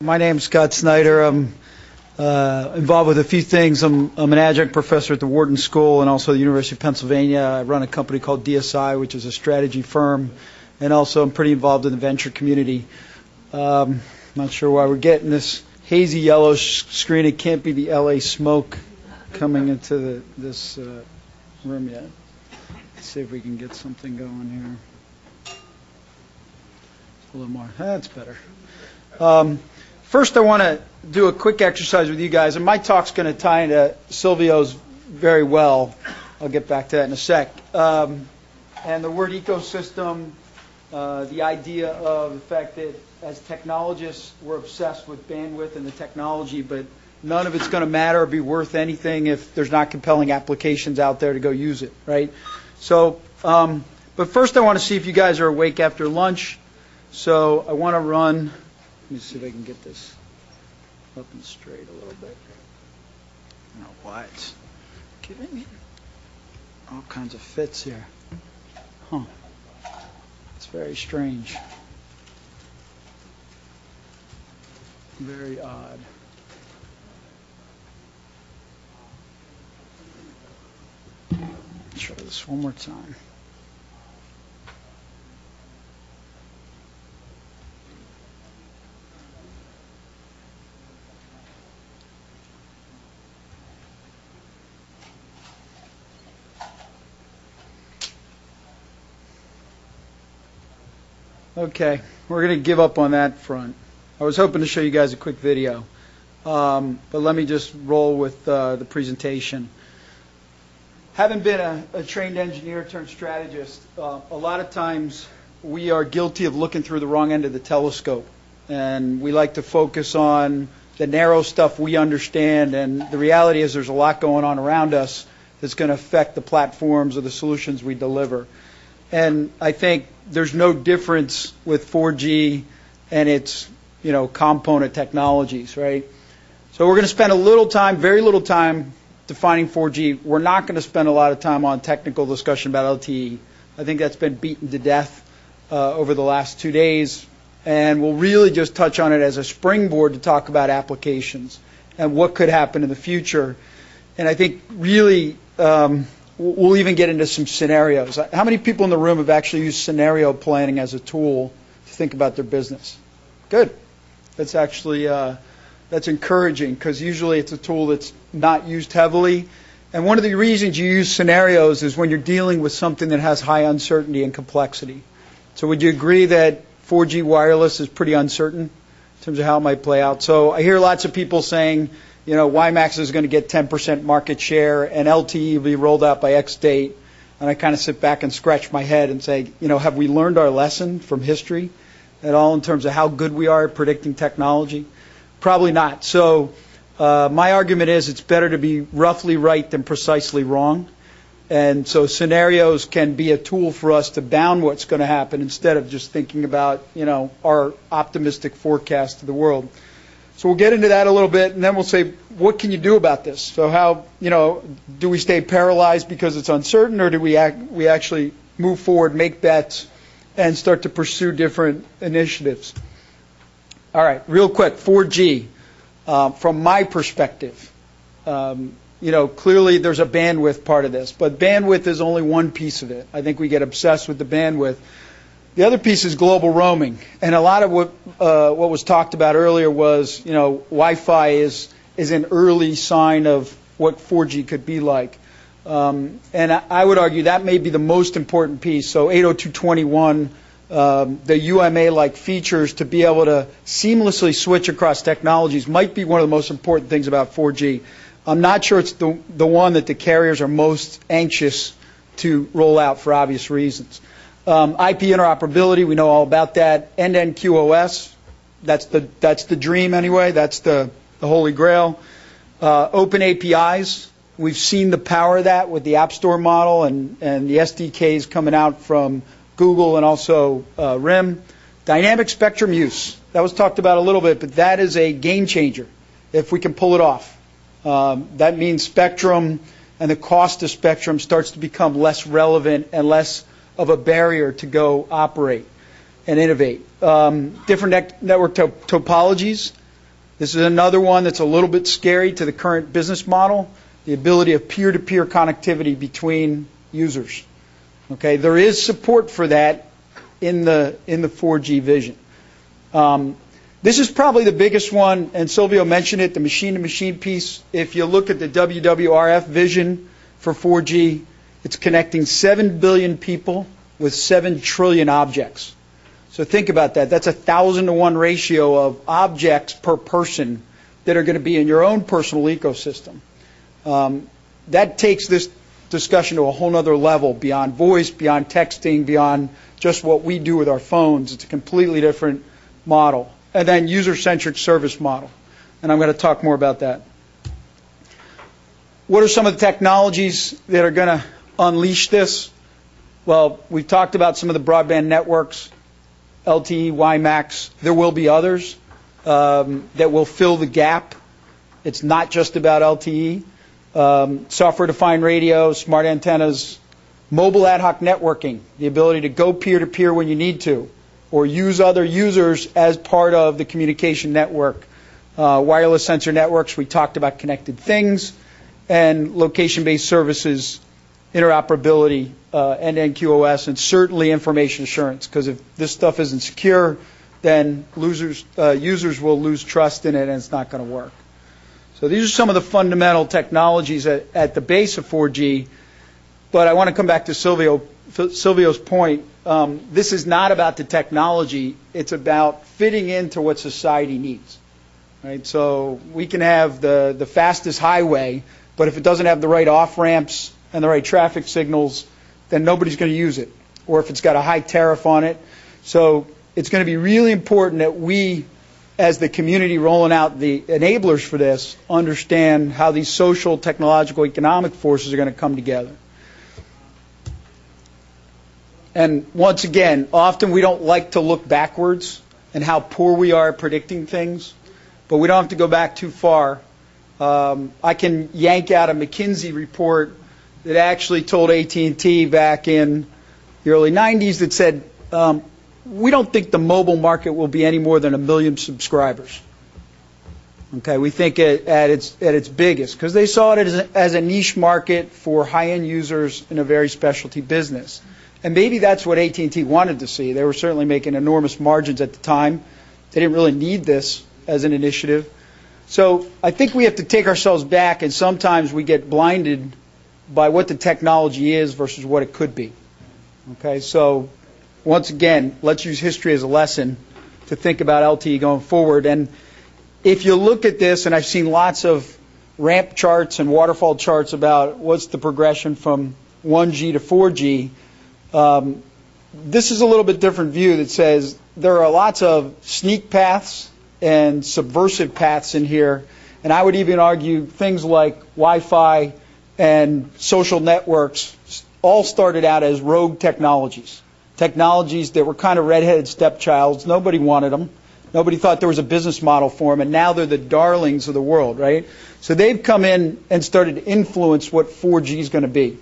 My name's Scott Snyder. I'm involved with a few things. I'm an adjunct professor at the Wharton School and also the University of Pennsylvania. I run a company called DSI, which is a strategy firm, and also I'm pretty involved in the venture community. Not sure why we're getting this hazy yellow screen. It can't be the LA smoke coming into this room yet. Let's see if we can get something going here. A little more. That's better. First, I want to do a quick exercise with you guys, and my talk's going to tie into Silvio's very well. I'll get back to that in a sec. And the word ecosystem, the idea of the fact that as technologists, we're obsessed with bandwidth and the technology, but none of it's going to matter or be worth anything if there's not compelling applications out there to go use it, right? So, but first I want to see if you guys are awake after lunch. So I want to run. Let me see if I can get this up and straight a little bit. I don't know why it's giving me all kinds of fits here. Huh. It's very strange. Very odd. Let's try this one more time. Okay, we're going to give up on that front. I was hoping to show you guys a quick video, but let me just roll with the presentation. Having been a trained engineer turned strategist, a lot of times we are guilty of looking through the wrong end of the telescope, and we like to focus on the narrow stuff we understand, and the reality is there's a lot going on around us that's going to affect the platforms or the solutions we deliver. And I think there's no difference with 4G and its, component technologies, right? So we're going to spend a little time, very little time, defining 4G. We're not going to spend a lot of time on technical discussion about LTE. I think that's been beaten to death over the last 2 days. And we'll really just touch on it as a springboard to talk about applications and what could happen in the future. And I think really we'll even get into some scenarios. How many people in the room have actually used scenario planning as a tool to think about their business? Good. That's actually that's encouraging because usually it's a tool that's not used heavily. And one of the reasons you use scenarios is when you're dealing with something that has high uncertainty and complexity. So would you agree that 4G wireless is pretty uncertain in terms of how it might play out? So I hear lots of people saying, WiMAX is going to get 10% market share and LTE will be rolled out by X date. And I kind of sit back and scratch my head and say, have we learned our lesson from history at all in terms of how good we are at predicting technology? Probably not. So my argument is it's better to be roughly right than precisely wrong. And so scenarios can be a tool for us to bound what's going to happen instead of just thinking about, our optimistic forecast of the world. So we'll get into that a little bit, and then we'll say, what can you do about this? So how, do we stay paralyzed because it's uncertain, or do we actually move forward, make bets, and start to pursue different initiatives? All right, real quick, 4G. From my perspective, clearly there's a bandwidth part of this, but bandwidth is only one piece of it. I think we get obsessed with the bandwidth. The other piece is global roaming, and a lot of what was talked about earlier was, Wi-Fi is an early sign of what 4G could be like, and I would argue that may be the most important piece. So 802.21, the UMA-like features to be able to seamlessly switch across technologies might be one of the most important things about 4G. I'm not sure it's the one that the carriers are most anxious to roll out for obvious reasons. IP interoperability, we know all about that. End-to-end QoS, that's the dream anyway. That's the holy grail. Open APIs, we've seen the power of that with the App Store model and the SDKs coming out from Google and also RIM. Dynamic spectrum use, that was talked about a little bit, but that is a game changer if we can pull it off. That means spectrum and the cost of spectrum starts to become less relevant and less of a barrier to go operate and innovate. Different network topologies. This is another one that's a little bit scary to the current business model, the ability of peer-to-peer connectivity between users. Okay, there is support for that in the 4G vision. This is probably the biggest one, and Silvio mentioned it, the machine-to-machine piece. If you look at the WWRF vision for 4G, it's connecting 7 billion people with 7 trillion objects. So think about that. That's a 1,000-to-1 ratio of objects per person that are going to be in your own personal ecosystem. That takes this discussion to a whole other level, beyond voice, beyond texting, beyond just what we do with our phones. It's a completely different model. And then user-centric service model. And I'm going to talk more about that. What are some of the technologies that are going to unleash this? Well, we've talked about some of the broadband networks, LTE, WiMAX. There will be others that will fill the gap. It's not just about LTE. Software-defined radio, smart antennas, mobile ad hoc networking, the ability to go peer-to-peer when you need to, or use other users as part of the communication network. Wireless sensor networks, we talked about connected things, and location-based services, interoperability, end-to-end QoS, and certainly information assurance, because if this stuff isn't secure, then users will lose trust in it and it's not going to work. So these are some of the fundamental technologies at the base of 4G, but I want to come back to Silvio's point. This is not about the technology, it's about fitting into what society needs. Right? So we can have the fastest highway, but if it doesn't have the right off-ramps and the right traffic signals, then nobody's going to use it. Or if it's got a high tariff on it. So it's going to be really important that we, as the community rolling out the enablers for this, understand how these social, technological, economic forces are going to come together. And once again, often we don't like to look backwards and how poor we are at predicting things, but we don't have to go back too far. I can yank out a McKinsey report that actually told AT&T back in the early 90s that said, we don't think the mobile market will be any more than 1 million subscribers. Okay, we think at its biggest, because they saw it as a niche market for high-end users in a very specialty business. And maybe that's what AT&T wanted to see. They were certainly making enormous margins at the time. They didn't really need this as an initiative. So I think we have to take ourselves back, and sometimes we get blinded by what the technology is versus what it could be. Okay, so once again, let's use history as a lesson to think about LTE going forward. And if you look at this, and I've seen lots of ramp charts and waterfall charts about what's the progression from 1G to 4G, this is a little bit different view that says there are lots of sneak paths and subversive paths in here. And I would even argue things like Wi-Fi and social networks all started out as rogue technologies. Technologies that were kind of redheaded stepchilds. Nobody wanted them. Nobody thought there was a business model for them, and now they're the darlings of the world, right? So they've come in and started to influence what 4G is going to be.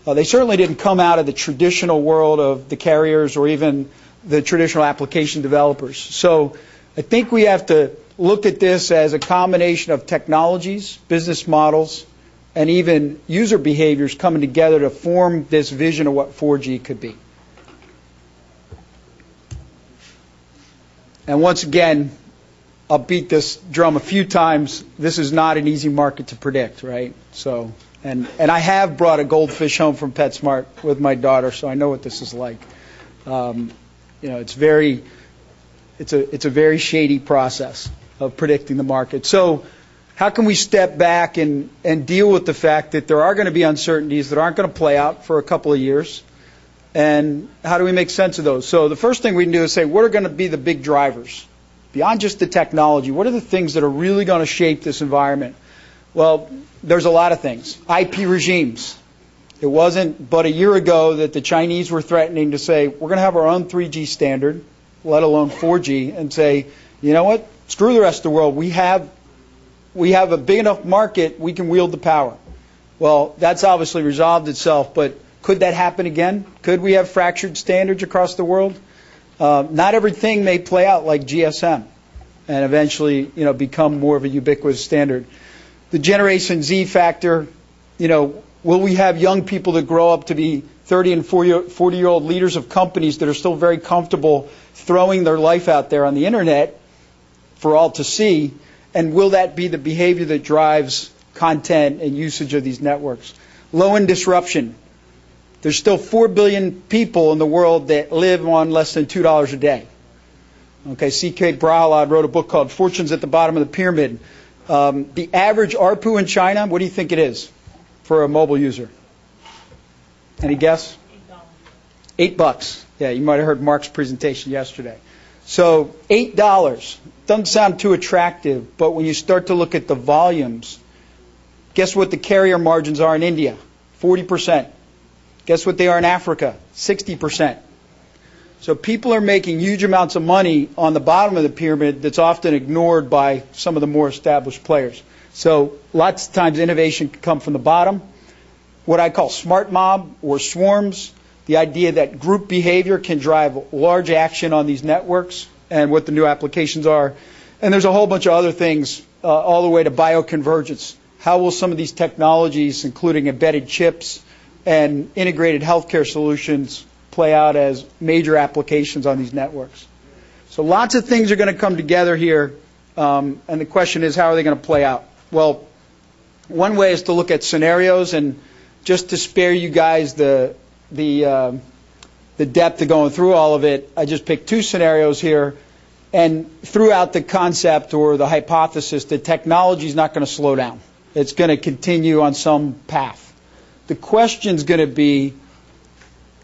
They certainly didn't come out of the traditional world of the carriers or even the traditional application developers. So I think we have to look at this as a combination of technologies, business models, and even user behaviors coming together to form this vision of what 4G could be. And once again, I'll beat this drum a few times. This is not an easy market to predict, right? So, and I have brought a goldfish home from PetSmart with my daughter, so I know what this is like. It's a very shady process of predicting the market. So, how can we step back and deal with the fact that there are going to be uncertainties that aren't going to play out for a couple of years? And how do we make sense of those? So the first thing we can do is say, what are going to be the big drivers? Beyond just the technology, what are the things that are really going to shape this environment? Well, there's a lot of things. IP regimes. It wasn't but a year ago that the Chinese were threatening to say, we're going to have our own 3G standard, let alone 4G, and say, you know what, screw the rest of the world. We have a big enough market, we can wield the power. Well, that's obviously resolved itself, but could that happen again? Could we have fractured standards across the world? Not everything may play out like GSM. and eventually, become more of a ubiquitous standard. The Generation Z factor, will we have young people that grow up to be 30 and 40-year-old leaders of companies that are still very comfortable throwing their life out there on the internet for all to see? And will that be the behavior that drives content and usage of these networks? Low in disruption. There's still 4 billion people in the world that live on less than $2 a day. Okay, C.K. Prahalad wrote a book called Fortunes at the Bottom of the Pyramid. The average ARPU in China, what do you think it is for a mobile user? Any guess? $8. Yeah, you might have heard Mark's presentation yesterday. So $8 doesn't sound too attractive, but when you start to look at the volumes, guess what the carrier margins are in India? 40%. Guess what they are in Africa? 60%. So people are making huge amounts of money on the bottom of the pyramid that's often ignored by some of the more established players. So lots of times innovation can come from the bottom. What I call smart mob or swarms, the idea that group behavior can drive large action on these networks and what the new applications are. And there's a whole bunch of other things all the way to bioconvergence. How will some of these technologies, including embedded chips and integrated healthcare solutions, play out as major applications on these networks? So lots of things are going to come together here, and the question is, how are they going to play out? Well, one way is to look at scenarios, and just to spare you guys the depth of going through all of it, I just picked 2 scenarios here, and threw out the concept or the hypothesis that technology is not going to slow down. It's going to continue on some path. The question is going to be,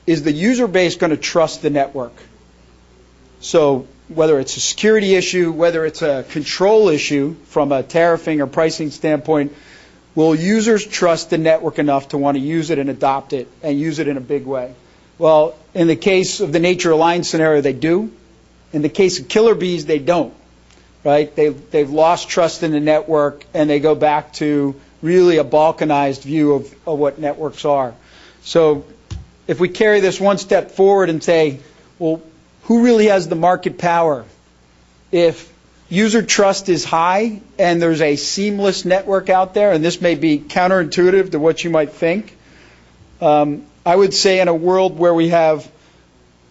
is the user base going to trust the network? So whether it's a security issue, whether it's a control issue from a tariffing or pricing standpoint, will users trust the network enough to want to use it and adopt it and use it in a big way? Well, in the case of the nature aligned scenario, they do. In the case of killer bees, they don't. Right? They've lost trust in the network, and they go back to really a balkanized view of what networks are. So if we carry this one step forward and say, well, who really has the market power? If user trust is high and there's a seamless network out there, and this may be counterintuitive to what you might think, I would say in a world where we have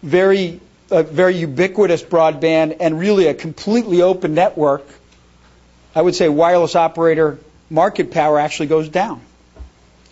very ubiquitous broadband and really a completely open network, I would say wireless operator market power actually goes down.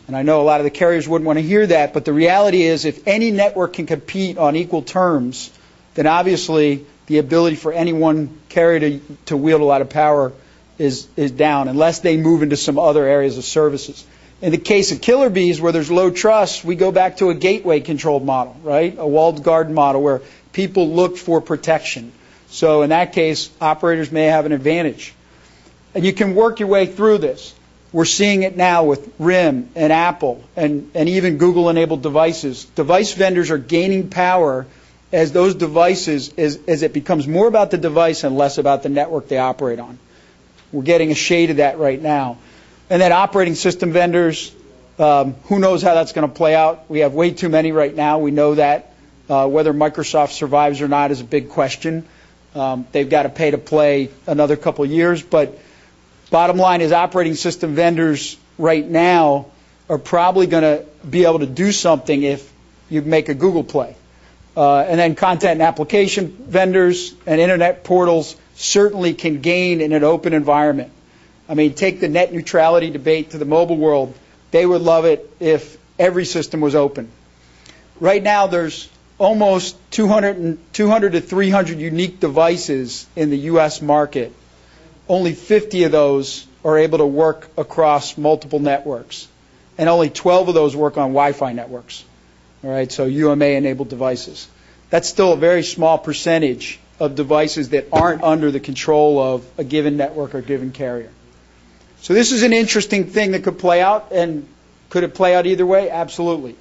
And I know a lot of the carriers wouldn't want to hear that, but the reality is if any network can compete on equal terms, then obviously the ability for any one carrier to wield a lot of power is down, unless they move into some other areas of services. In the case of killer bees, where there's low trust, we go back to a gateway-controlled model, right? A walled garden model where people look for protection. So in that case, operators may have an advantage. And you can work your way through this. We're seeing it now with RIM and Apple and even Google-enabled devices. Device vendors are gaining power as those devices, as it becomes more about the device and less about the network they operate on. We're getting a shade of that right now. And then operating system vendors, who knows how that's going to play out. We have way too many right now. We know that. Whether Microsoft survives or not is a big question. They've got to pay to play another couple of years. But bottom line is operating system vendors right now are probably going to be able to do something if you make a Google play. And then content and application vendors and internet portals certainly can gain in an open environment. I mean, take the net neutrality debate to the mobile world. They would love it if every system was open. Right now, there's almost 200 to 300 unique devices in the U.S. market. Only 50 of those are able to work across multiple networks. And only 12 of those work on Wi-Fi networks. All right, so UMA-enabled devices. That's still a very small percentage of devices that aren't under the control of a given network or given carrier. So this is an interesting thing that could play out, and could it play out either way? Absolutely.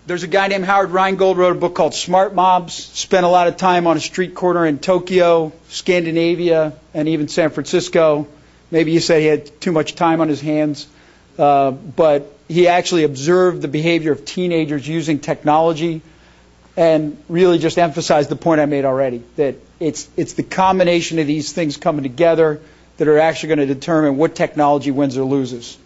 There's a guy named Howard Rheingold wrote a book called Smart Mobs, spent a lot of time on a street corner in Tokyo, Scandinavia, and even San Francisco. Maybe you say he had too much time on his hands, but he actually observed the behavior of teenagers using technology and really just emphasized the point I made already, that it's the combination of these things coming together that are actually going to determine what technology wins or loses.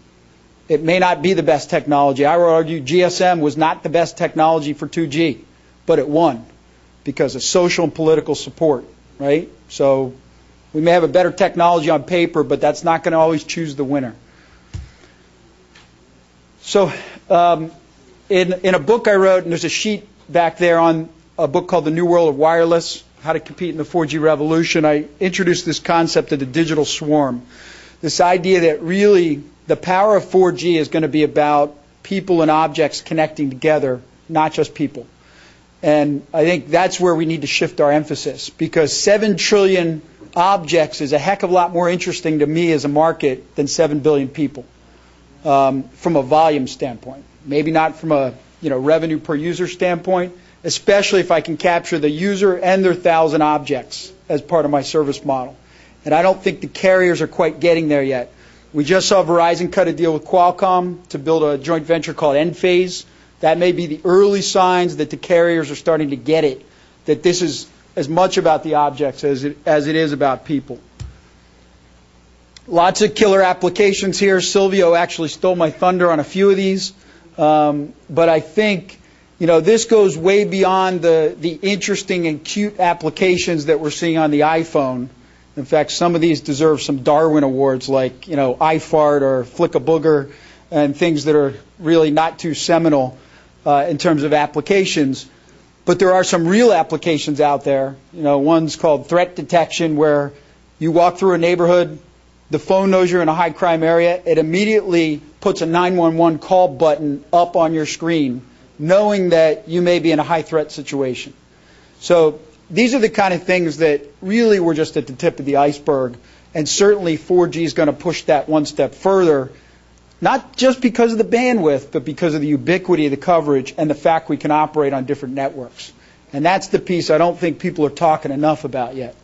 It may not be the best technology. I would argue GSM was not the best technology for 2G, but it won because of social and political support, right? So we may have a better technology on paper, but that's not going to always choose the winner. So in a book I wrote, and there's a sheet back there on a book called The New World of Wireless, How to Compete in the 4G Revolution, I introduced this concept of the digital swarm. This idea that really the power of 4G is going to be about people and objects connecting together, not just people. And I think that's where we need to shift our emphasis, because 7 trillion objects is a heck of a lot more interesting to me as a market than 7 billion people from a volume standpoint. Maybe not from a revenue per user standpoint, especially if I can capture the user and their 1,000 objects as part of my service model. And I don't think the carriers are quite getting there yet. We just saw Verizon cut a deal with Qualcomm to build a joint venture called Enphase. That may be the early signs that the carriers are starting to get it, that this is as much about the objects as it is about people. Lots of killer applications here. Silvio actually stole my thunder on a few of these. But I think this goes way beyond the interesting and cute applications that we're seeing on the iPhone. In fact, some of these deserve some Darwin Awards like, iFart or Flick a Booger and things that are really not too seminal in terms of applications. But there are some real applications out there. One's called threat detection, where you walk through a neighborhood, the phone knows you're in a high crime area, it immediately puts a 911 call button up on your screen, knowing that you may be in a high threat situation. So these are the kind of things that really were just at the tip of the iceberg, and certainly 4G is going to push that one step further, not just because of the bandwidth, but because of the ubiquity of the coverage and the fact we can operate on different networks. And that's the piece I don't think people are talking enough about yet.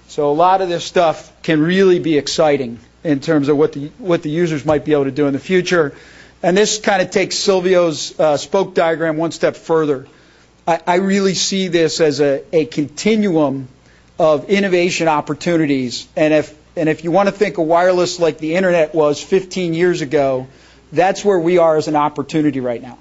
So a lot of this stuff can really be exciting in terms of what the users might be able to do in the future. And this kind of takes Silvio's spoke diagram one step further. I really see this as a continuum of innovation opportunities. And if you want to think of wireless like the internet was 15 years ago, that's where we are as an opportunity right now.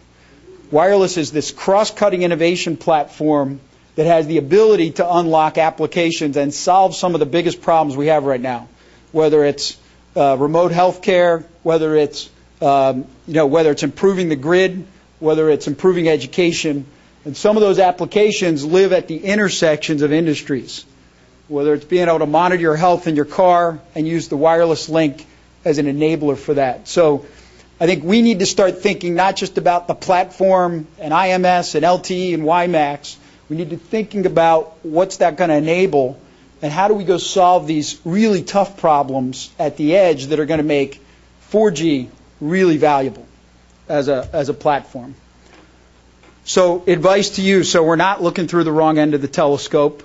Wireless is this cross-cutting innovation platform that has the ability to unlock applications and solve some of the biggest problems we have right now, whether it's remote healthcare, whether it's improving the grid, whether it's improving education. And some of those applications live at the intersections of industries, whether it's being able to monitor your health in your car and use the wireless link as an enabler for that. So I think we need to start thinking not just about the platform and IMS and LTE and WiMAX. We need to thinking about what's that going to enable and how do we go solve these really tough problems at the edge that are going to make 4G really valuable as a platform. So advice to you, so we're not looking through the wrong end of the telescope,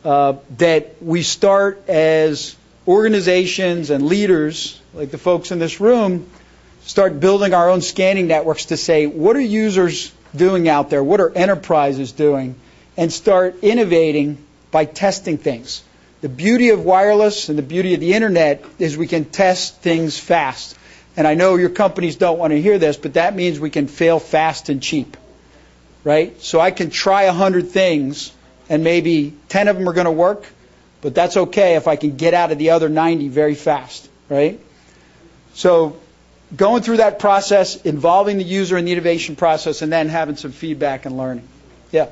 that we start as organizations and leaders, like the folks in this room, start building our own scanning networks to say, what are users doing out there? What are enterprises doing? And start innovating by testing things. The beauty of wireless and the beauty of the internet is we can test things fast. And I know your companies don't want to hear this, but that means we can fail fast and cheap. Right? So I can try 100 things and maybe 10 of them are going to work, but that's okay if I can get out of the other 90 very fast. Right? So going through that process, involving the user in the innovation process, and then having some feedback and learning. Yeah.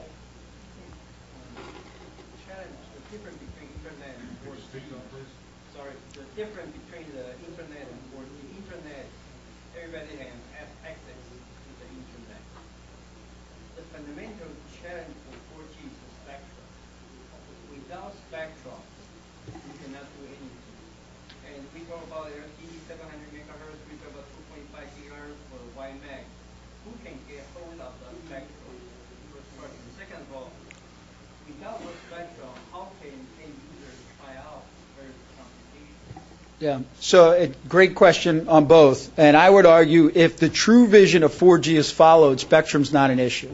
Yeah, so a great question on both. And I would argue if the true vision of 4G is followed, spectrum's not an issue,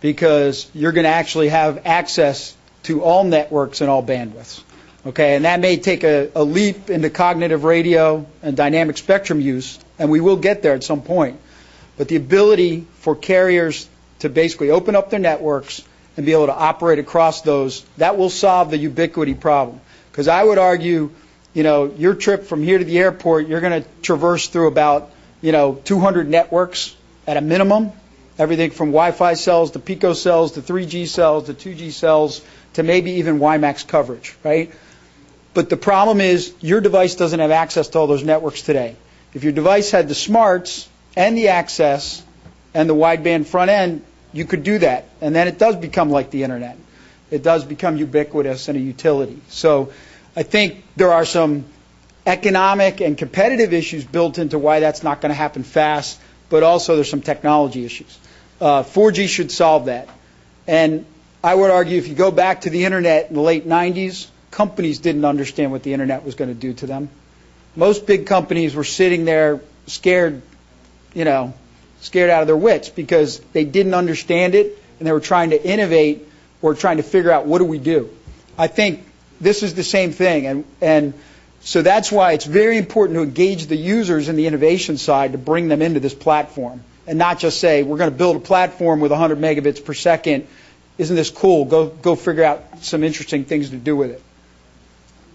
because you're going to actually have access to all networks and all bandwidths. Okay, and that may take a leap into cognitive radio and dynamic spectrum use, and we will get there at some point. But the ability for carriers to basically open up their networks and be able to operate across those, that will solve the ubiquity problem. Because I would argue, your trip from here to the airport, you're going to traverse through about, 200 networks at a minimum. Everything from Wi-Fi cells to Pico cells to 3G cells to 2G cells to maybe even WiMAX coverage, right? But the problem is your device doesn't have access to all those networks today. If your device had the smarts and the access and the wideband front end, you could do that. And then it does become like the internet. It does become ubiquitous and a utility. So I think there are some economic and competitive issues built into why that's not going to happen fast, but also there's some technology issues. 4G should solve that. And I would argue if you go back to the internet in the late 90s, companies didn't understand what the internet was going to do to them. Most big companies were sitting there scared out of their wits because they didn't understand it and they were trying to innovate or trying to figure out what do we do. I think this is the same thing, and so that's why it's very important to engage the users in the innovation side to bring them into this platform and not just say we're going to build a platform with 100 megabits per second. Isn't this cool? Go figure out some interesting things to do with it.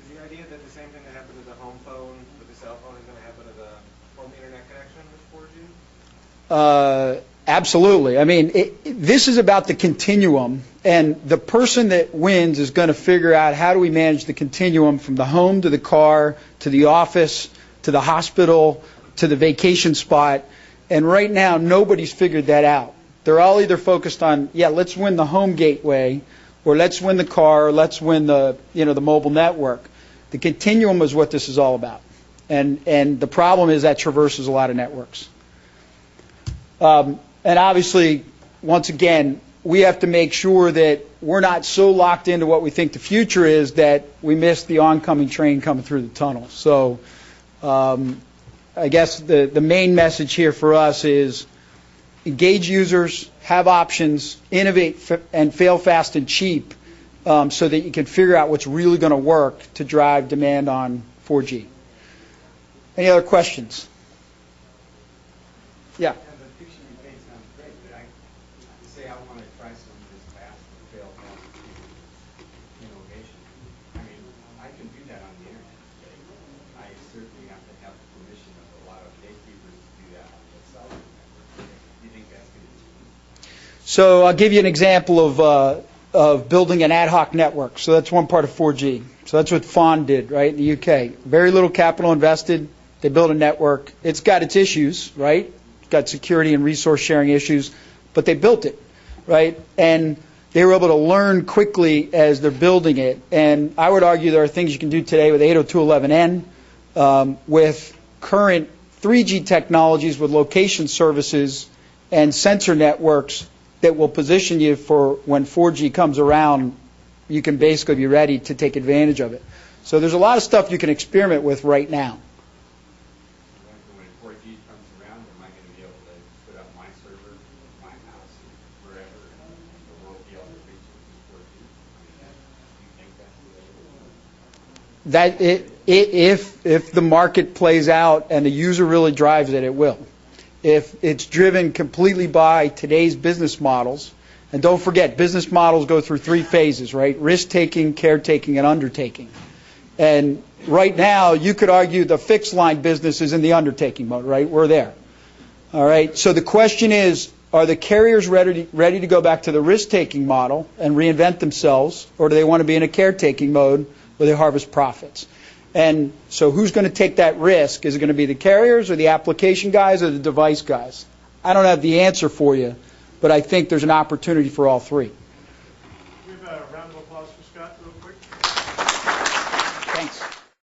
Is the idea that the same thing that happened to the home phone with the cell phone is going to happen to the home internet connection with 4G? Absolutely. I mean, this is about the continuum, and the person that wins is going to figure out how do we manage the continuum from the home to the car to the office to the hospital to the vacation spot. And right now, nobody's figured that out. They're all either focused on, let's win the home gateway, or let's win the car, or let's win the mobile network. The continuum is what this is all about, and the problem is that traverses a lot of networks. And obviously, once again, we have to make sure that we're not so locked into what we think the future is that we miss the oncoming train coming through the tunnel. So I guess the main message here for us is engage users, have options, innovate and fail fast and cheap so that you can figure out what's really going to work to drive demand on 4G. Any other questions? Yeah. Say I want to try some of this fast and fail fast innovation. I mean, I can do that on the internet today. I certainly have to have the permission of a lot of gatekeepers to do that on the cell phone network. Do you think that's going to change? So I'll give you an example of building an ad hoc network. So that's one part of 4G. So that's what FON did, right, in the UK. Very little capital invested. They built a network. It's got its issues, right? It's got security and resource sharing issues, but they built it. Right? And they were able to learn quickly as they're building it. And I would argue there are things you can do today with 802.11n, with current 3G technologies with location services and sensor networks that will position you for when 4G comes around, you can basically be ready to take advantage of it. So there's a lot of stuff you can experiment with right now. When 4G comes around, am I going to be able to put up my server, my house, wherever, and the world be able to reach it with 4G? Do you think that's the way it will? If the market plays out and the user really drives it, it will. If it's driven completely by today's business models, and don't forget, business models go through three phases, right? Risk-taking, caretaking, and undertaking. And right now, you could argue the fixed line business is in the undertaking mode, right? We're there. All right. So the question is, are the carriers ready to go back to the risk-taking model and reinvent themselves, or do they want to be in a caretaking mode where they harvest profits? And so who's going to take that risk? Is it going to be the carriers or the application guys or the device guys? I don't have the answer for you, but I think there's an opportunity for all three.